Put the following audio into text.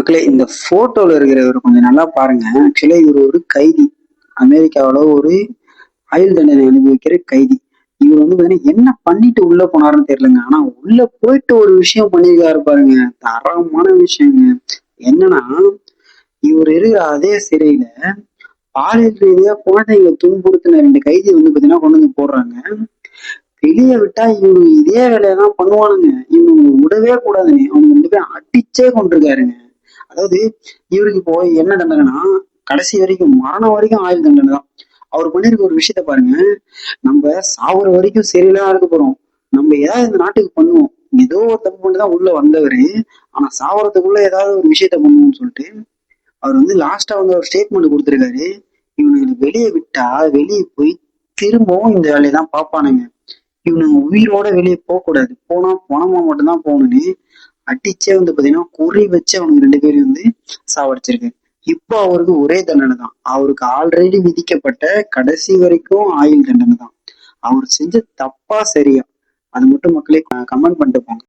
மக்களே, இந்த போட்டோல இருக்கிறவர் கொஞ்சம் நல்லா பாருங்க. ஆக்சுவலா இவர் ஒரு கைதி. அமெரிக்காவுல ஒரு ஆயுள் தண்டனை அனுபவிக்கிற கைதி. இவர் பாத்தீங்கன்னா என்ன பண்ணிட்டு உள்ள போனாருன்னு தெரியலங்க. ஆனா உள்ள போயிட்டு ஒரு விஷயம் பண்ணியிருக்காரு பாருங்க. தரமான விஷயங்க. என்னன்னா, இவர் இருக்கிற அதே சிறையில பாலியல் ரீதியா குழந்தைங்களை துன்புறுத்தின 2 கைதி பாத்தீங்கன்னா கொண்டு வந்து போடுறாங்க. வெளிய விட்டா இவனுங்க இதே வேலையதான் பண்ணுவானுங்க. இவனுங்க விடவே கூடாதுங்க. அவங்க 2 பேரும் அடிச்சே கொண்டிருக்காருங்க. அதாவது இவருக்கு இப்போ என்ன தண்டனைனா, கடைசி வரைக்கும் மரணம் வரைக்கும் ஆயுள் தண்டனை தான். அவர் பண்ணிருக்க ஒரு விஷயத்த பாருங்க. நம்ம சாகுற வரைக்கும் சரியில்லாம் இருக்க போறோம். நம்ம ஏதாவது இந்த நாட்டுக்கு பண்ணுவோம். ஏதோ ஒரு தப்பு பண்ணிதான் உள்ள வந்தவரு. ஆனா சாவறதுக்குள்ள ஏதாவது ஒரு விஷயத்த பண்ணுவோம்னு சொல்லிட்டு அவர் லாஸ்டா ஒரு ஸ்டேட்மெண்ட் கொடுத்திருக்காரு. இவனுங்களை வெளியே விட்டா வெளியே போய் திரும்பவும் இந்த வேலையதான் பார்ப்பானுங்க. இவனுங்க உயிரோட வெளியே போக கூடாது. போனா பணமா மட்டும்தான் போகணும்னு அடிச்சே பாத்தீங்கன்னா குறி வச்சு அவனுக்கு 2 பேரையும் சாவடிச்சிருக்கு. இப்போ அவருக்கு ஒரே தண்டனை தான். அவருக்கு ஆல்ரெடி விதிக்கப்பட்ட கடைசி வரைக்கும் ஆயுள் தண்டனை தான். அவர் செஞ்ச தப்பா சரியா அது மட்டும் மக்களே கமெண்ட் பண்ணிட்டு போங்க.